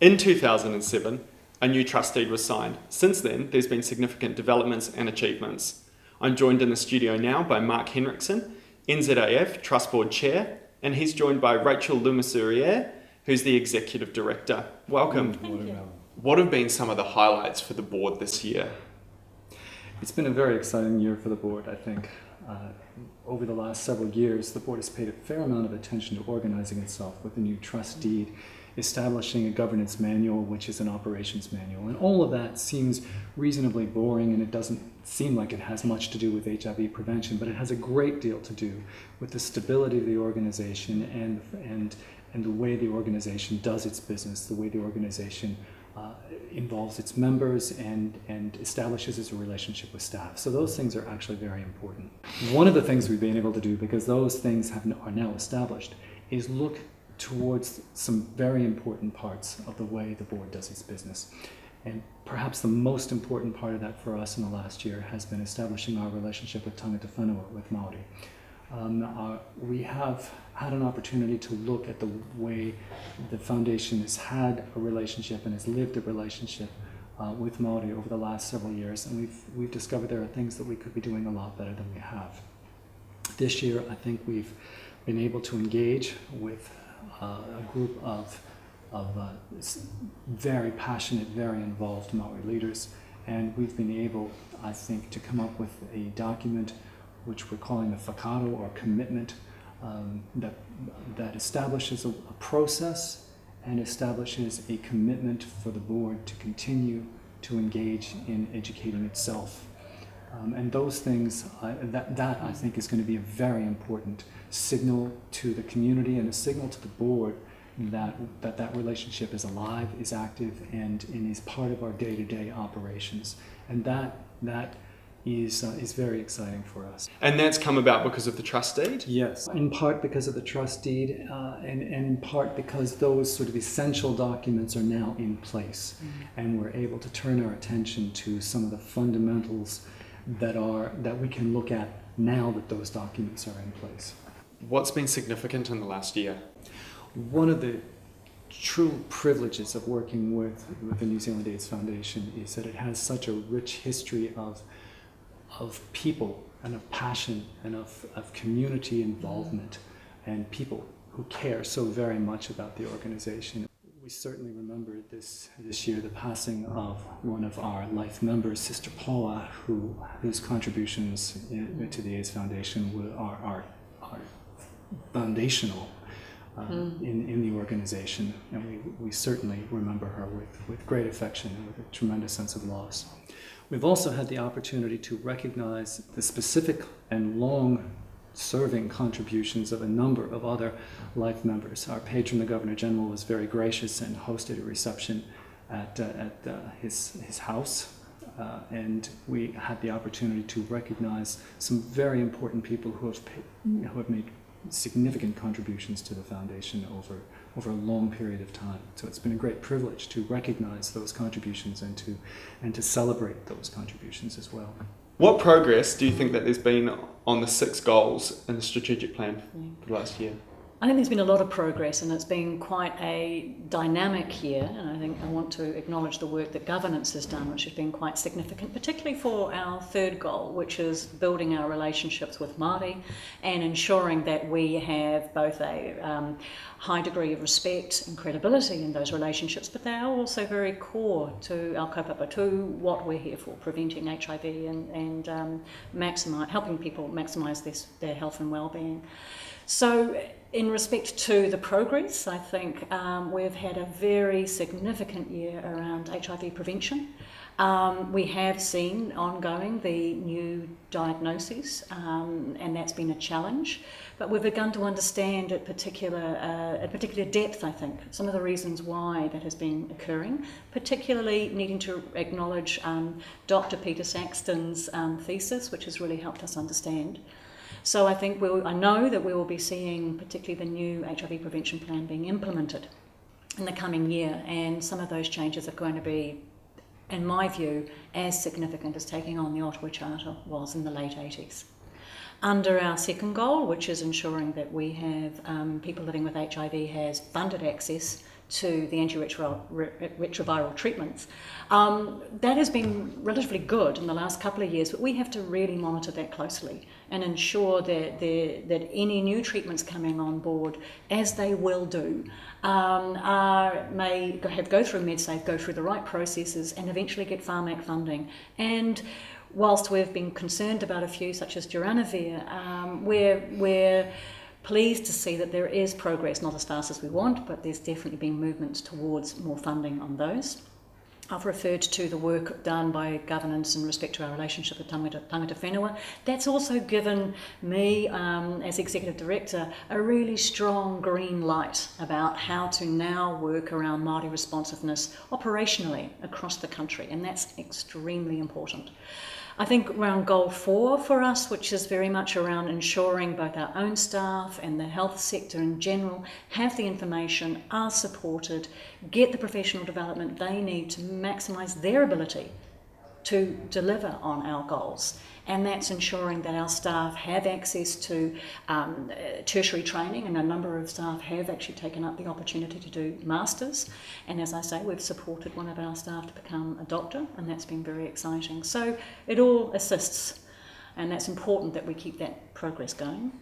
In 2007, a new trust deed was signed. Since then, there's been significant developments and achievements. I'm joined in the studio now by Mark Henriksen, NZAF Trust Board Chair, and he's joined by Rachel Lumasurier, who's the Executive Director. Welcome. Thank you. What have been some of the highlights for the board this year? It's been a very exciting year for the board, I think. Over the last several years, the board has paid a fair amount of attention to organizing itself with a new trust deed, establishing a governance manual, which is an operations manual. And all of that seems reasonably boring, and it doesn't seem like it has much to do with HIV prevention, but it has a great deal to do with the stability of the organization and the way the organization does its business, the way the organization involves its members and establishes its relationship with staff. So those things are actually very important. One of the things we've been able to do, because those things are now established, is look towards some very important parts of the way the board does its business. And perhaps the most important part of that for us in the last year has been establishing our relationship with Tangata Whenua, with Māori. We have had an opportunity to look at the way the foundation has had a relationship and has lived a relationship with Māori over the last several years, and we've discovered there are things that we could be doing a lot better than we have. This year, I think we've been able to engage with a group of very passionate, very involved Māori leaders, and we've been able, I think, to come up with a document which we're calling the whakaaro, or commitment, that establishes a process and establishes a commitment for the board to continue to engage in educating itself. And those things, that I think is going to be a very important signal to the community and a signal to the board that relationship is alive, is active, and is part of our day-to-day operations. And that is very exciting for us. And that's come about because of the trust deed? Yes, in part because of the trust deed, and in part because those sort of essential documents are now in place, and we're able to turn our attention to some of the fundamentals that we can look at now that those documents are in place. What's been significant in the last year? One of the true privileges of working with the New Zealand AIDS Foundation is that it has such a rich history of people and of passion and of community involvement and people who care so very much about the organization. We certainly remember this year the passing of one of our life members, Sister Paula, whose contributions to the AIDS Foundation are foundational in the organization, and we certainly remember her with great affection and with a tremendous sense of loss. We've also had the opportunity to recognize the specific and long-serving contributions of a number of other life members. Our patron, the Governor General, was very gracious and hosted a reception at his house, and we had the opportunity to recognize some very important people who have made significant contributions to the foundation over a long period of time. So it's been a great privilege to recognize those contributions and to celebrate those contributions as well. What progress do you think that there's been on the 6 goals in the strategic plan for the last year? I think there's been a lot of progress, and it's been quite a dynamic year, and I think I want to acknowledge the work that governance has done, which has been quite significant, particularly for our 3rd goal, which is building our relationships with Māori and ensuring that we have both a high degree of respect and credibility in those relationships, but they are also very core to our kaupapa, to what we're here for, preventing HIV and helping people maximise their health and well-being. So in respect to the progress, I think we've had a very significant year around HIV prevention. We have seen ongoing the new diagnoses, and that's been a challenge, but we've begun to understand at particular depth, I think, some of the reasons why that has been occurring, particularly needing to acknowledge Dr. Peter Saxton's thesis, which has really helped us understand. So I think I know that we will be seeing particularly the new HIV prevention plan being implemented in the coming year, and some of those changes are going to be, in my view, as significant as taking on the Ottawa Charter was in the late 80s. Under our 2nd goal, which is ensuring that we have people living with HIV has funded access to the antiretroviral treatments. That has been relatively good in the last couple of years, but we have to really monitor that closely and ensure that any new treatments coming on board, as they will do, may go through NZAF, go through the right processes, and eventually get pharmac funding. And whilst we've been concerned about a few, such as Duranavir, we're pleased to see that there is progress, not as fast as we want, but there's definitely been movements towards more funding on those. I've referred to the work done by governance in respect to our relationship with Tangata Whenua. That's also given me, as Executive Director, a really strong green light about how to now work around Māori responsiveness operationally across the country, and that's extremely important. I think around goal 4 for us, which is very much around ensuring both our own staff and the health sector in general have the information, are supported, get the professional development they need to maximise their ability to deliver on our goals. And that's ensuring that our staff have access to tertiary training, and a number of staff have actually taken up the opportunity to do masters. And as I say, we've supported one of our staff to become a doctor, and that's been very exciting. So it all assists, and that's important that we keep that progress going.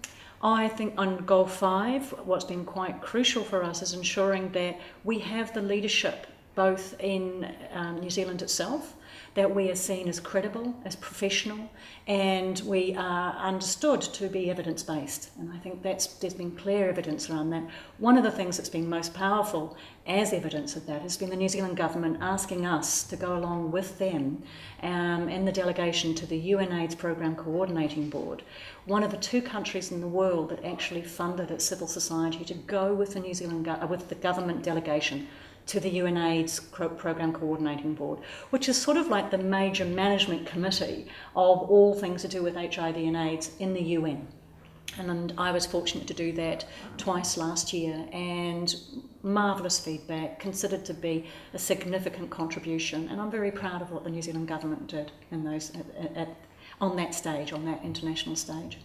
I think on goal 5, what's been quite crucial for us is ensuring that we have the leadership both in New Zealand itself, that we are seen as credible, as professional, and we are understood to be evidence-based. And I think there's been clear evidence around that. One of the things that's been most powerful as evidence of that has been the New Zealand government asking us to go along with them in the delegation to the UNAIDS Programme Coordinating Board, one of the 2 countries in the world that actually funded its civil society to go with the New Zealand with the government delegation to the UNAIDS Programme Coordinating Board, which is sort of like the major management committee of all things to do with HIV and AIDS in the UN. And I was fortunate to do that twice last year, and marvellous feedback, considered to be a significant contribution, and I'm very proud of what the New Zealand government did in those on that stage, on that international stage.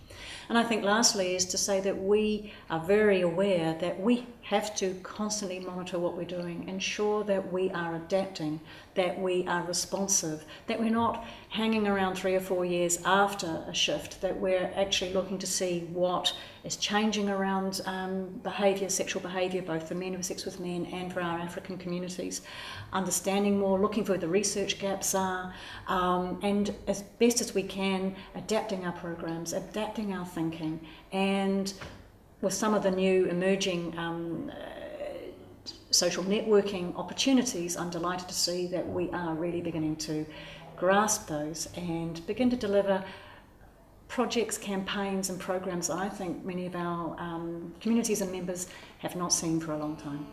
And I think lastly is to say that we are very aware that we have to constantly monitor what we're doing, ensure that we are adapting, that we are responsive, that we're not hanging around 3 or 4 years after a shift, that we're actually looking to see what is changing around behaviour, sexual behaviour, both for men who have sex with men and for our African communities, understanding more, looking for where the research gaps are, and as best as we can, adapting our programs, adapting our thinking, and with some of the new emerging social networking opportunities, I'm delighted to see that we are really beginning to grasp those and begin to deliver projects, campaigns and programs that I think many of our communities and members have not seen for a long time.